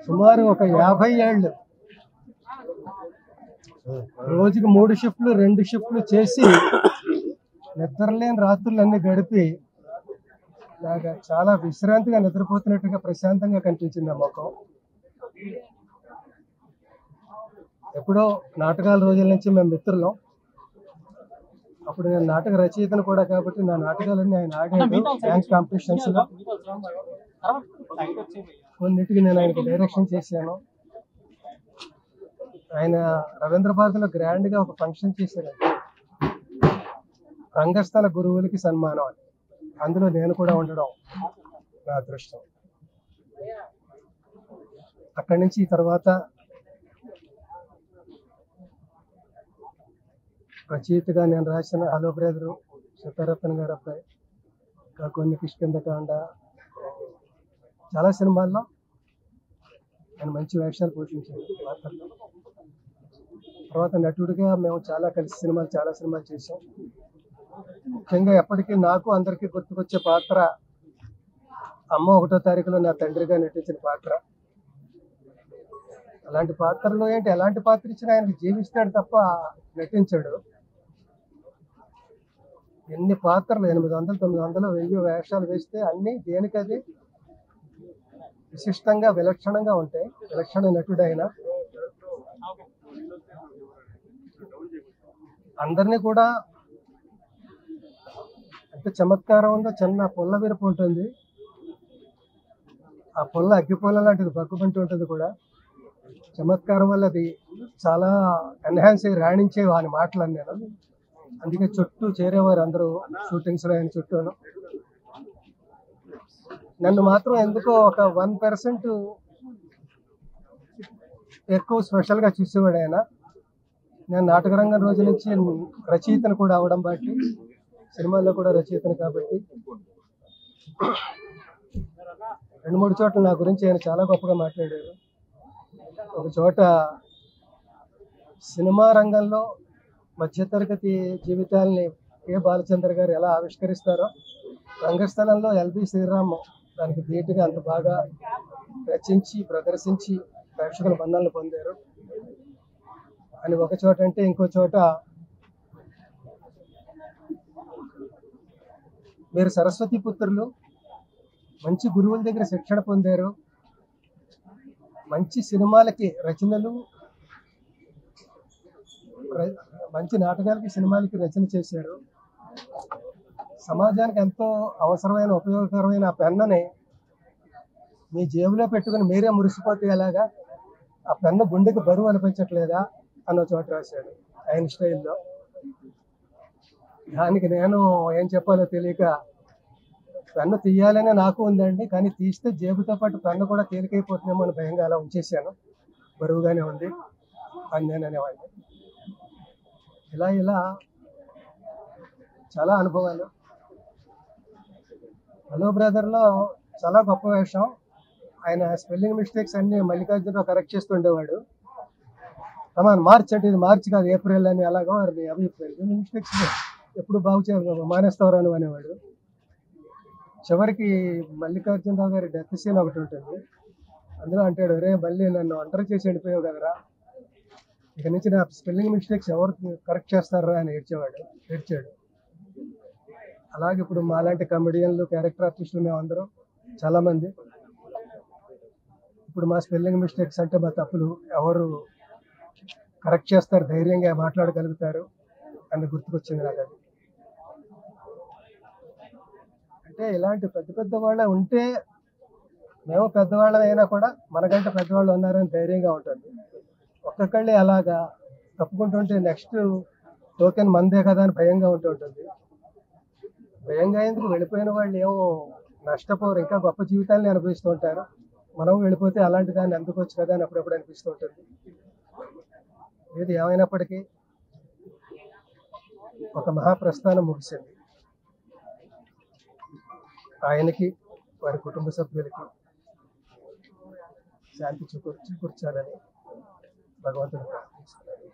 సుమారు ఒక 50 ఏళ్ళు రోజుకి 3 షిఫ్ట్లు 2 షిఫ్ట్లు చేసి నిద్రలేని రాత్రులన్నీ గడిపి ఇలాగా చాలా విశ్రాంతిగా నిద్రపోతున్నట్టుగా ప్రశాంతంగా కనిపించింది ఆ ముఖం. ఎప్పుడో నాటకాల రోజుల నుంచి మేము మిత్రులం. అప్పుడు నేను నాటక రచయితను కూడా కాబట్టి నా నాటకాలన్నీ ఆయన ఆడాడు డ్యాన్స్ కాంపిటీషన్స్లో. కొన్నిటికి నేను ఆయనకి డైరెక్షన్ చేశాను. ఆయన రవీంద్ర భారతిలో గ్రాండ్గా ఒక ఫంక్షన్ చేశారు, రంగస్థల గురువులకి సన్మానం అని. అందులో నేను కూడా ఉండడం నా అదృష్టం. అక్కడి నుంచి ఈ తర్వాత రచయితగా నేను రాసిన హలో బ్రదరు, సీతారత్న గారు అబ్బాయి, ఇంకా కొన్ని కిష్కిందకాండ, చాలా సినిమాల్లో నేను మంచి వేషాలు పోషించాను పాత్రలో. తర్వాత నటుడిగా మేము చాలా సినిమాలు చేసాం. ముఖ్యంగా ఎప్పటికీ నాకు అందరికీ గుర్తుకొచ్చే పాత్ర అమ్మ 1వ తారీఖులో నా తండ్రిగా నటించిన పాత్ర. అలాంటి పాత్రలో ఎలాంటి పాత్ర ఇచ్చినా ఆయనకు జీవిస్తాడు తప్ప నటించాడు. ఎన్ని పాత్రలు 800, 900, 1000 వేషాలు వేస్తే అన్నీ దేనికది విశిష్టంగా విలక్షణంగా ఉంటాయి. విలక్షణ నటుడైన అందరినీ కూడా ఎంత చమత్కారం ఉందో. చిన్న పుల్ల విరుపు ఉంటుంది, ఆ పుల్ల అగ్గిపుల్ల లాంటిది పక్కుకుంటూ ఉంటుంది కూడా. చమత్కారం వల్ల అది చాలా ఎన్హాన్స్ అయ్యి రాణించే వాని మాటలు నేను. అందుకే చుట్టూ చేరేవారు అందరూ షూటింగ్స్లో ఆయన చుట్టూను. నన్ను మాత్రం ఎందుకో ఒక 1% ఎక్కువ స్పెషల్గా చూసేవాడు ఆయన. నేను నాటకరంగం రోజు నుంచి రచయితను కూడా అవడం బట్టి, సినిమాల్లో కూడా రచయితను కాబట్టి 2-3 చోట్ల నా గురించి ఆయన చాలా గొప్పగా మాట్లాడారు. ఒక చోట సినిమా రంగంలో మధ్యతరగతి జీవితాలని కె. బాలచంద్ర గారు ఎలా ఆవిష్కరిస్తారో, రంగస్థలంలో ఎల్బి శ్రీరామ్ దానికి ధీటుగా అంత బాగా రచించి ప్రదర్శించి ప్రేక్షకుల మన్ననలు పొందారు అని ఒక చోట అంటే, ఇంకో చోట మీరు సరస్వతి పుత్రులు, మంచి గురువుల దగ్గర శిక్షణ పొందారు, మంచి సినిమాలకి రచనలు, మంచి నాటకాలకి సినిమాలకి రచన చేశారు. సమాజానికి ఎంతో అవసరమైన ఉపయోగకరమైన ఆ పెన్నని మీ జేబులో పెట్టుకుని మీరే మురిసిపోతే ఎలాగా, ఆ పెన్ను గుండెకి బరువు అనిపించట్లేదా అన్న చోట రాశాడు ఆయన స్టైల్లో. దానికి నేను ఏం చెప్పాలో తెలియక, పెన్ను తీయాలనే నాకు ఉందండి, కానీ తీస్తే జేబుతో పాటు పెన్ను కూడా తేలికైపోతుందేమో అని భయంగా అలా ఉంచేశాను. బరువుగానే ఉంది అని నేను అనేవాడిని. ఇలా చాలా అనుభవాలు. హలో బ్రదర్లో చాలా గొప్ప వేషం. ఆయన స్పెల్లింగ్ మిస్టేక్స్ అన్నీ మల్లికార్జునరావు కరెక్ట్ చేస్తుండేవాడు. కమాన్ మార్చ్ అంటే ఇది మార్చి కాదు ఏప్రిల్ అని, అలాగో అవి స్పెల్లింగ్ మిస్టేక్స్ ఎప్పుడు బాగు మానేస్తావరా అని అనేవాడు. చివరికి మల్లికార్జునరావు గారి డెత్ సీన్ ఒకటి ఉంటుంది, అందులో అంటాడు, రే మళ్ళీ నన్ను ఒంటరి చేసి వెళ్ళిపోయావు కదరా, ఇక నుంచి నా స్పెల్లింగ్ మిస్టేక్స్ ఎవరు కరెక్ట్ చేస్తారా అని ఏడ్చాడు. అలాగే ఇప్పుడు మాలాంటి కమెడియన్లు, క్యారెక్టర్ ఆర్టిస్టులు మేమందరం చాలామంది ఇప్పుడు మా స్పెల్లింగ్ మిస్టేక్స్ అంటే మా తప్పులు ఎవరు కరెక్ట్ చేస్తారు, ధైర్యంగా మాట్లాడగలుగుతారు అని గుర్తుకొచ్చింది నాకు. అది అంటే ఇలాంటి పెద్ద వాళ్ళే ఉంటే, మేము పెద్దవాళ్ళం అయినా కూడా మనకంటే పెద్దవాళ్ళు ఉన్నారని ధైర్యంగా ఉంటుంది. ఒక్కొక్కళ్ళే అలాగా తప్పుకుంటుంటే నెక్స్ట్ టోకెన్ మందే కదా అని భయంగా ఉంటుంది. భయంగా ఎందుకు, వెళ్ళిపోయిన వాళ్ళు ఏమో నష్టపోరు, ఇంకా గొప్ప జీవితాన్ని అనుభవిస్తూ ఉంటారు. మనం వెళ్ళిపోతే అలాంటి దాన్ని అందుకోవచ్చు కదా అని అప్పుడప్పుడు అనిపిస్తూ ఉంటుంది. ఏది ఏమైనప్పటికీ ఒక మహాప్రస్థానం ముగిసింది. ఆయనకి, వారి కుటుంబ సభ్యులకి శాంతి చేకూర్చాలని భగవంతుని ప్రార్థిస్తున్నాను.